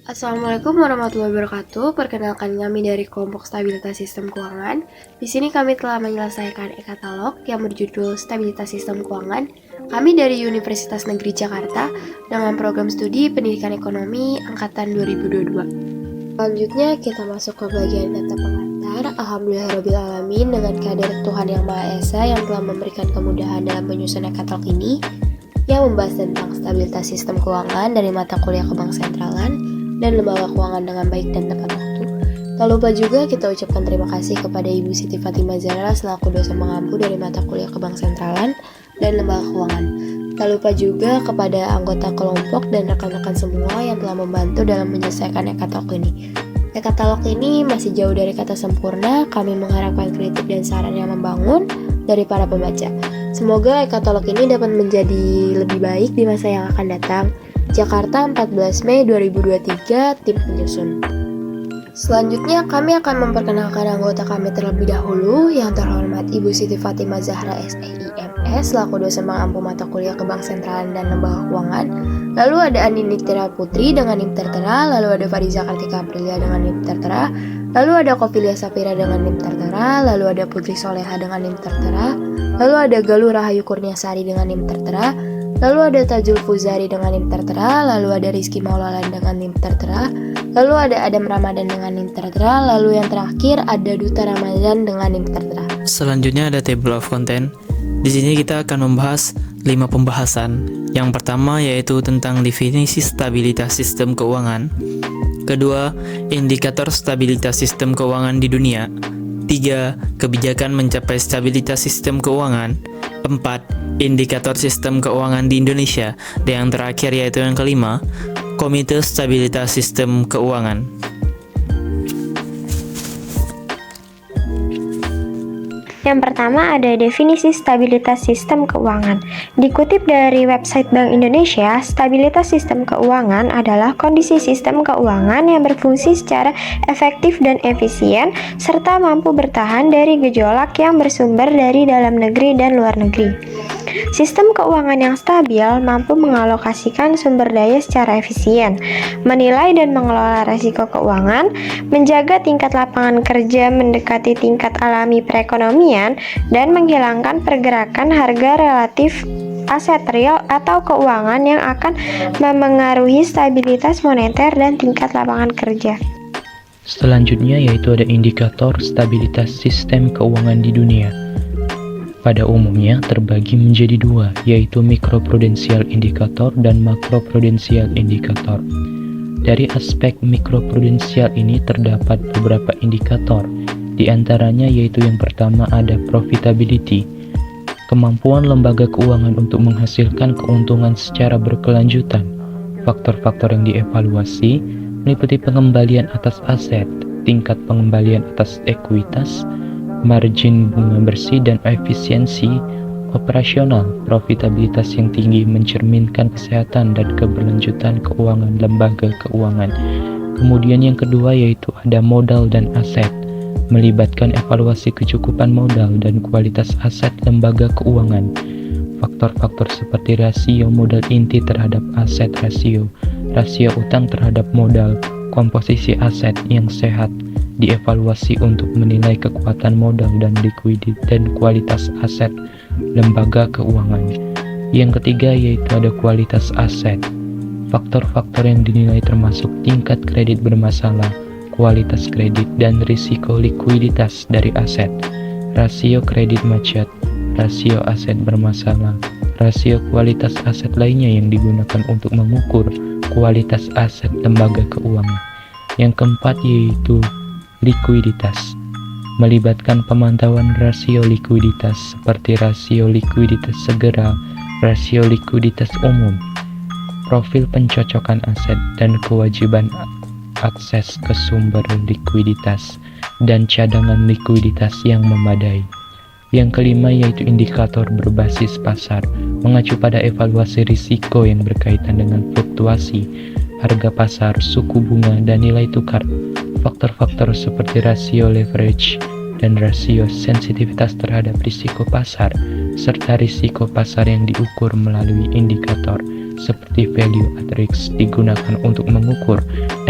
Assalamualaikum warahmatullahi wabarakatuh. Perkenalkan kami dari kelompok stabilitas sistem keuangan. Di sini kami telah menyelesaikan e-katalog yang berjudul Stabilitas Sistem Keuangan. Kami dari Universitas Negeri Jakarta dengan program studi Pendidikan Ekonomi angkatan 2022. Selanjutnya kita masuk ke bagian data pengantar. Alhamdulillahirobbilalamin, dengan kehadiran Tuhan Yang Maha Esa yang telah memberikan kemudahan dalam menyusun e-katalog ini yang membahas tentang stabilitas sistem keuangan dari mata kuliah Bank Sentralan dan lembaga keuangan dengan baik dan tepat waktu. Tak lupa juga kita ucapkan terima kasih kepada Ibu Siti Fatimah Zahra selaku dosen pengampu dari mata kuliah Bank Sentralan dan lembaga keuangan. Tak lupa juga kepada anggota kelompok dan rekan-rekan semua yang telah membantu dalam menyelesaikan e-katalog ini. E-katalog ini masih jauh dari kata sempurna, kami mengharapkan kritik dan saran yang membangun dari para pembaca. Semoga e-katalog ini dapat menjadi lebih baik di masa yang akan datang. Jakarta 14 Mei 2023, tim penyusun. Selanjutnya kami akan memperkenalkan anggota kami terlebih dahulu, yang terhormat Ibu Siti Fatimah Zahra SEIMS selaku dosen pengampu mata kuliah Bank Sentralan dan lembaga keuangan. Lalu ada Andi Nitira Putri dengan NIM tertera, lalu ada Fariza Kartika Aprilia dengan NIM tertera, lalu ada Kofilia Sapira dengan NIM tertera, lalu ada Putri Soleha dengan NIM tertera, lalu ada Galuh Rahayu Kurniasari dengan NIM tertera, lalu ada Tajul Fuzari dengan NIM tertera, lalu ada Rizky Maulalan dengan NIM tertera, lalu ada Adam Ramadan dengan NIM tertera, lalu yang terakhir ada Duta Ramadan dengan NIM tertera. Selanjutnya ada table of content. Di sini kita akan membahas 5 pembahasan. Yang pertama yaitu tentang definisi stabilitas sistem keuangan. Kedua, indikator stabilitas sistem keuangan di dunia. 3. Kebijakan mencapai stabilitas sistem keuangan. 4. Indikator sistem keuangan di Indonesia. Dan yang terakhir yaitu yang kelima, Komite Stabilitas Sistem Keuangan. Yang pertama ada definisi stabilitas sistem keuangan. Dikutip dari website Bank Indonesia, stabilitas sistem keuangan adalah kondisi sistem keuangan yang berfungsi secara efektif dan efisien, serta mampu bertahan dari gejolak yang bersumber dari dalam negeri dan luar negeri. Sistem keuangan yang stabil mampu mengalokasikan sumber daya secara efisien, menilai dan mengelola risiko keuangan, menjaga tingkat lapangan kerja mendekati tingkat alami perekonomian, dan menghilangkan pergerakan harga relatif aset real atau keuangan yang akan memengaruhi stabilitas moneter dan tingkat lapangan kerja. Selanjutnya yaitu ada indikator stabilitas sistem keuangan di dunia. Pada umumnya terbagi menjadi dua, yaitu mikroprudensial indikator dan makroprudensial indikator. Dari aspek mikroprudensial ini terdapat beberapa indikator, di antaranya yaitu yang pertama ada profitability, kemampuan lembaga keuangan untuk menghasilkan keuntungan secara berkelanjutan. Faktor-faktor yang dievaluasi meliputi pengembalian atas aset, tingkat pengembalian atas ekuitas, margin bunga bersih, dan efisiensi operasional. Profitabilitas yang tinggi mencerminkan kesehatan dan keberlanjutan keuangan lembaga keuangan. Kemudian yang kedua yaitu ada modal dan aset, melibatkan evaluasi kecukupan modal dan kualitas aset lembaga keuangan. Faktor-faktor seperti rasio modal inti terhadap aset rasio utang terhadap modal, komposisi aset yang sehat dievaluasi untuk menilai kekuatan modal dan likuiditas dan kualitas aset lembaga keuangan. Yang ketiga yaitu ada kualitas aset. Faktor-faktor yang dinilai termasuk tingkat kredit bermasalah, kualitas kredit, dan risiko likuiditas dari aset, rasio kredit macet, rasio aset bermasalah, rasio kualitas aset lainnya yang digunakan untuk mengukur kualitas aset lembaga keuangan. Yang keempat yaitu likuiditas, melibatkan pemantauan rasio likuiditas seperti rasio likuiditas segera, rasio likuiditas umum, profil pencocokan aset, dan kewajiban akses ke sumber likuiditas dan cadangan likuiditas yang memadai. Yang kelima yaitu indikator berbasis pasar, mengacu pada evaluasi risiko yang berkaitan dengan fluktuasi harga pasar, suku bunga, dan nilai tukar. Faktor-faktor seperti rasio leverage dan rasio sensitivitas terhadap risiko pasar, serta risiko pasar yang diukur melalui indikator seperti value at risk digunakan untuk mengukur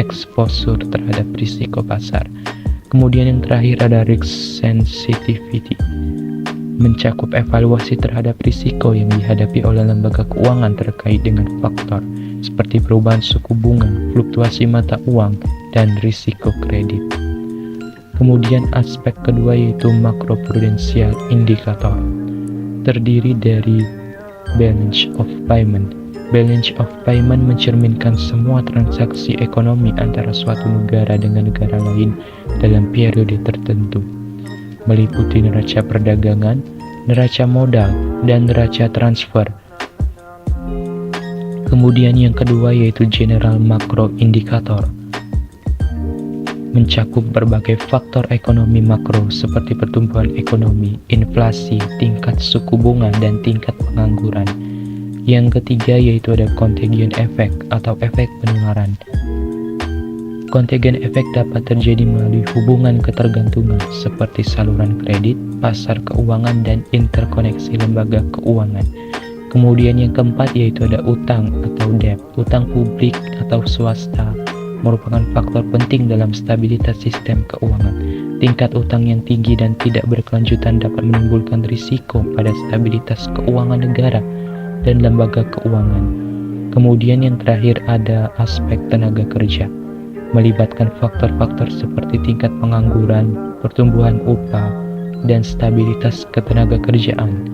exposure terhadap risiko pasar. Kemudian yang terakhir ada risk sensitivity, mencakup evaluasi terhadap risiko yang dihadapi oleh lembaga keuangan terkait dengan faktor seperti perubahan suku bunga, fluktuasi mata uang, dan risiko kredit. Kemudian aspek kedua yaitu makroprudensial indikator, terdiri dari balance of payment. Balance of payment mencerminkan semua transaksi ekonomi antara suatu negara dengan negara lain dalam periode tertentu, meliputi neraca perdagangan, neraca modal, dan neraca transfer. Kemudian yang kedua yaitu general makro indikator, mencakup berbagai faktor ekonomi makro seperti pertumbuhan ekonomi, inflasi, tingkat suku bunga, dan tingkat pengangguran. Yang ketiga yaitu ada contagion effect atau efek penularan. Contagion effect dapat terjadi melalui hubungan ketergantungan seperti saluran kredit, pasar keuangan, dan interkoneksi lembaga keuangan. Kemudian yang keempat yaitu ada utang atau debt. Utang publik atau swasta merupakan faktor penting dalam stabilitas sistem keuangan. Tingkat utang yang tinggi dan tidak berkelanjutan dapat menimbulkan risiko pada stabilitas keuangan negara dan lembaga keuangan. Kemudian yang terakhir ada aspek tenaga kerja, melibatkan faktor-faktor seperti tingkat pengangguran, pertumbuhan upah, dan stabilitas ketenaga kerjaan.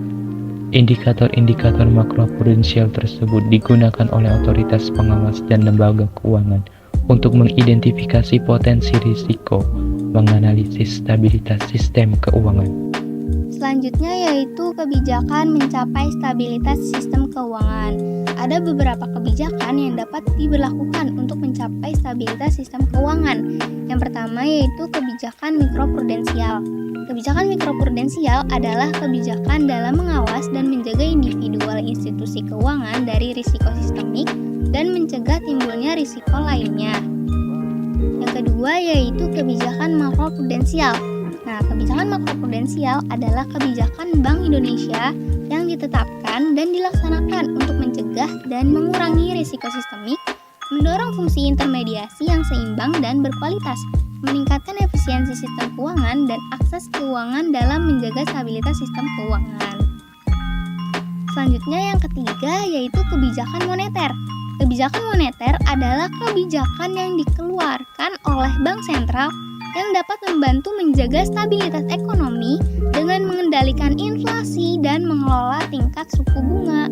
Indikator-indikator makroprudensial tersebut digunakan oleh otoritas pengawas dan lembaga keuangan untuk mengidentifikasi potensi risiko, menganalisis stabilitas sistem keuangan. Selanjutnya yaitu kebijakan mencapai stabilitas sistem keuangan. Ada beberapa kebijakan yang dapat diberlakukan untuk mencapai stabilitas sistem keuangan. Yang pertama yaitu kebijakan mikroprudensial. Kebijakan mikroprudensial adalah kebijakan dalam mengawas dan menjaga individual institusi keuangan dari risiko sistemik dan mencegah timbulnya risiko lainnya. Yang kedua yaitu kebijakan makroprudensial. Nah, kebijakan makroprudensial adalah kebijakan Bank Indonesia yang ditetapkan dan dilaksanakan untuk mencegah dan mengurangi risiko sistemik, mendorong fungsi intermediasi yang seimbang dan berkualitas, meningkatkan efisiensi sistem keuangan dan akses keuangan dalam menjaga stabilitas sistem keuangan. Selanjutnya yang ketiga yaitu kebijakan moneter. Kebijakan moneter adalah kebijakan yang dikeluarkan oleh Bank Sentral yang dapat membantu menjaga stabilitas ekonomi dengan mengendalikan inflasi dan mengelola tingkat suku bunga.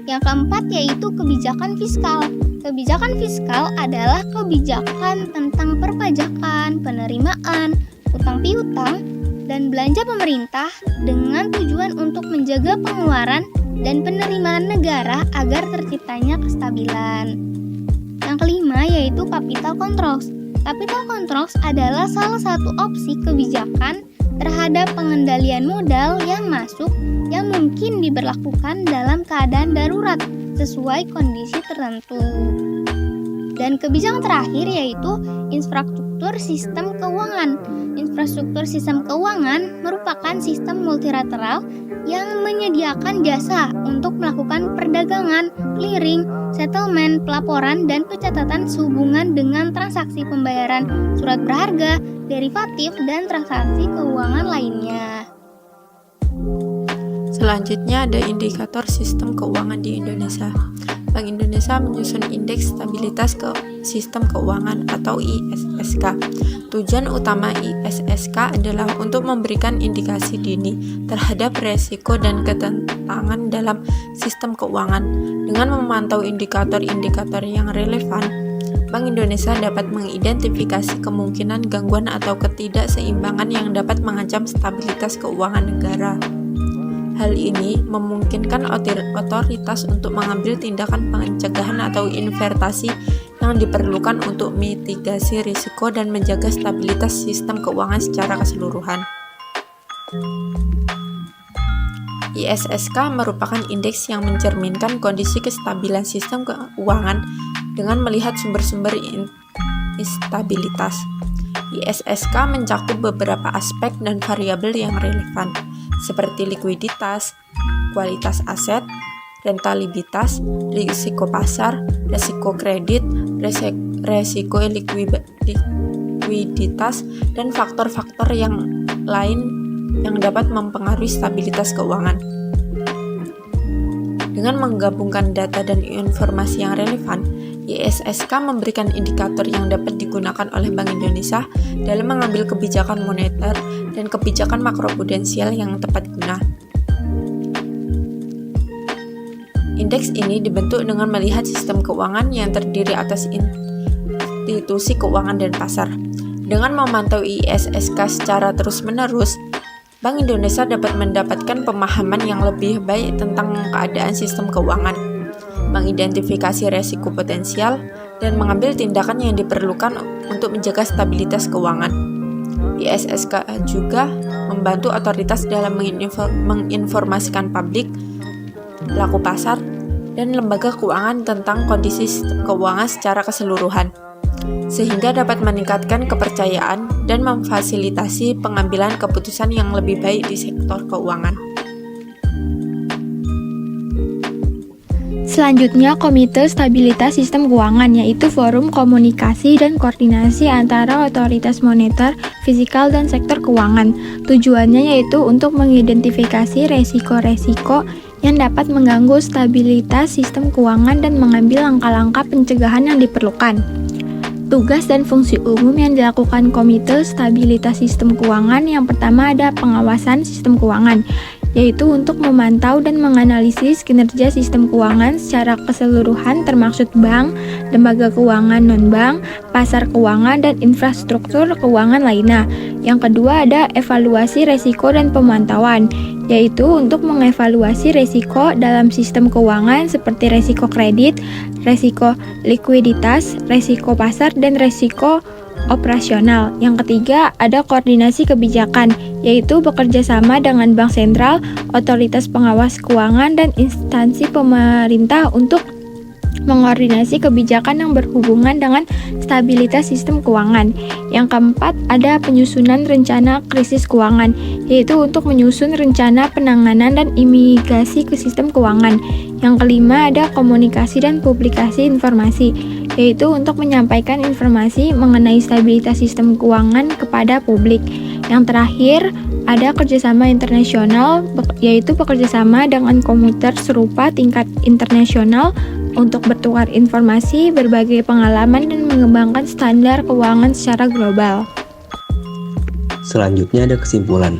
Yang keempat yaitu kebijakan fiskal. Kebijakan fiskal adalah kebijakan tentang perpajakan, penerimaan, utang piutang, dan belanja pemerintah dengan tujuan untuk menjaga pengeluaran dan penerimaan negara agar terciptanya kestabilan. Yang kelima yaitu capital controls. Capital controls adalah salah satu opsi kebijakan terhadap pengendalian modal yang masuk yang mungkin diberlakukan dalam keadaan darurat sesuai kondisi tertentu. Dan kebijakan terakhir yaitu infrastruktur sistem keuangan. Infrastruktur sistem keuangan merupakan sistem multilateral yang menyediakan jasa untuk melakukan perdagangan, clearing, settlement, pelaporan, dan pencatatan sehubungan dengan transaksi pembayaran surat berharga, derivatif, dan transaksi keuangan lainnya. Selanjutnya ada indikator sistem keuangan di Indonesia. Bank Indonesia menyusun Indeks Stabilitas Sistem Keuangan atau ISSK. Tujuan utama ISSK adalah untuk memberikan indikasi dini terhadap resiko dan ketentangan dalam sistem keuangan. Dengan memantau indikator-indikator yang relevan, Bank Indonesia dapat mengidentifikasi kemungkinan gangguan atau ketidakseimbangan yang dapat mengancam stabilitas keuangan negara. Hal ini memungkinkan otoritas untuk mengambil tindakan pencegahan atau investasi yang diperlukan untuk mitigasi risiko dan menjaga stabilitas sistem keuangan secara keseluruhan. ISSK merupakan indeks yang mencerminkan kondisi kestabilan sistem keuangan dengan melihat sumber-sumber instabilitas. ISSK mencakup beberapa aspek dan variabel yang relevan, seperti likuiditas, kualitas aset, rentabilitas, risiko pasar, risiko kredit, risiko likuiditas, dan faktor-faktor yang lain yang dapat mempengaruhi stabilitas keuangan. Dengan menggabungkan data dan informasi yang relevan, ISSK memberikan indikator yang dapat digunakan oleh Bank Indonesia dalam mengambil kebijakan moneter dan kebijakan makroprudensial yang tepat guna. Indeks ini dibentuk dengan melihat sistem keuangan yang terdiri atas institusi keuangan dan pasar. Dengan memantau ISSK secara terus-menerus, Bank Indonesia dapat mendapatkan pemahaman yang lebih baik tentang keadaan sistem keuangan, mengidentifikasi resiko potensial, dan mengambil tindakan yang diperlukan untuk menjaga stabilitas keuangan. ISSK juga membantu otoritas dalam menginformasikan publik, pelaku pasar, dan lembaga keuangan tentang kondisi keuangan secara keseluruhan, sehingga dapat meningkatkan kepercayaan dan memfasilitasi pengambilan keputusan yang lebih baik di sektor keuangan. Selanjutnya, Komite Stabilitas Sistem Keuangan, yaitu forum komunikasi dan koordinasi antara otoritas moneter, fiskal, dan sektor keuangan. Tujuannya yaitu untuk mengidentifikasi resiko-resiko yang dapat mengganggu stabilitas sistem keuangan dan mengambil langkah-langkah pencegahan yang diperlukan. Tugas dan fungsi umum yang dilakukan Komite Stabilitas Sistem Keuangan yang pertama ada pengawasan sistem keuangan, yaitu untuk memantau dan menganalisis kinerja sistem keuangan secara keseluruhan termasuk bank, lembaga keuangan non-bank, pasar keuangan, dan infrastruktur keuangan lainnya. Yang kedua ada evaluasi resiko dan pemantauan, yaitu untuk mengevaluasi resiko dalam sistem keuangan seperti resiko kredit, resiko likuiditas, resiko pasar, dan resiko operasional. Yang ketiga ada koordinasi kebijakan, yaitu bekerja sama dengan bank sentral, otoritas pengawas keuangan, dan instansi pemerintah untuk mengkoordinasi kebijakan yang berhubungan dengan stabilitas sistem keuangan. Yang keempat ada penyusunan rencana krisis keuangan, yaitu untuk menyusun rencana penanganan dan mitigasi ke sistem keuangan. Yang kelima ada komunikasi dan publikasi informasi, yaitu untuk menyampaikan informasi mengenai stabilitas sistem keuangan kepada publik. Yang terakhir ada kerjasama internasional, yaitu bekerjasama dengan komuter serupa tingkat internasional untuk bertukar informasi, berbagai pengalaman, dan mengembangkan standar keuangan secara global. Selanjutnya ada kesimpulan.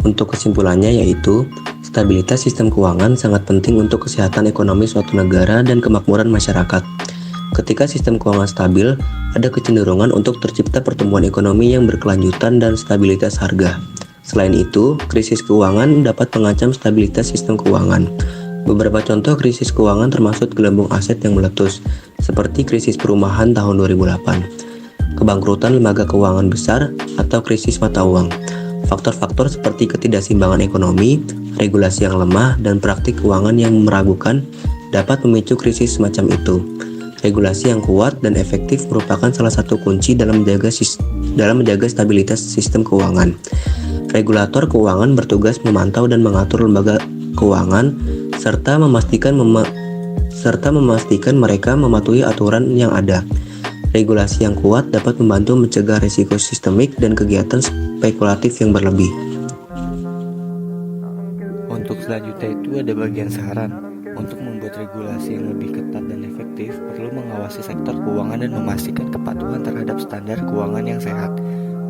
Untuk kesimpulannya yaitu, stabilitas sistem keuangan sangat penting untuk kesehatan ekonomi suatu negara dan kemakmuran masyarakat. Ketika sistem keuangan stabil, ada kecenderungan untuk tercipta pertumbuhan ekonomi yang berkelanjutan dan stabilitas harga. Selain itu, krisis keuangan dapat mengancam stabilitas sistem keuangan. Beberapa contoh krisis keuangan termasuk gelembung aset yang meletus, seperti krisis perumahan tahun 2008, kebangkrutan lembaga keuangan besar, atau krisis mata uang. Faktor-faktor seperti ketidakseimbangan ekonomi, regulasi yang lemah, dan praktik keuangan yang meragukan dapat memicu krisis semacam itu. Regulasi yang kuat dan efektif merupakan salah satu kunci dalam menjaga stabilitas sistem keuangan. Regulator keuangan bertugas memantau dan mengatur lembaga keuangan serta memastikan mereka mematuhi aturan yang ada. Regulasi yang kuat dapat membantu mencegah risiko sistemik dan kegiatan spekulatif yang berlebih. Untuk selanjutnya itu ada bagian saran. Untuk membuat regulasi yang lebih ketat dan efektif, perlu mengawasi sektor keuangan dan memastikan kepatuhan terhadap standar keuangan yang sehat,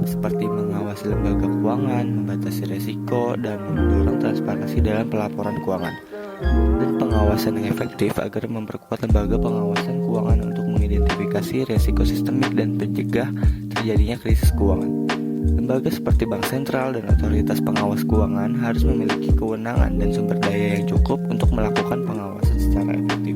seperti mengawasi lembaga keuangan, membatasi resiko, dan mendorong transparansi dalam pelaporan keuangan. Dan pengawasan yang efektif agar memperkuat lembaga pengawasan keuangan untuk mengidentifikasi resiko sistemik dan mencegah terjadinya krisis keuangan. Lembaga seperti bank sentral dan otoritas pengawas keuangan harus memiliki kewenangan dan sumber daya yang cukup untuk melakukan pengawasan secara efektif.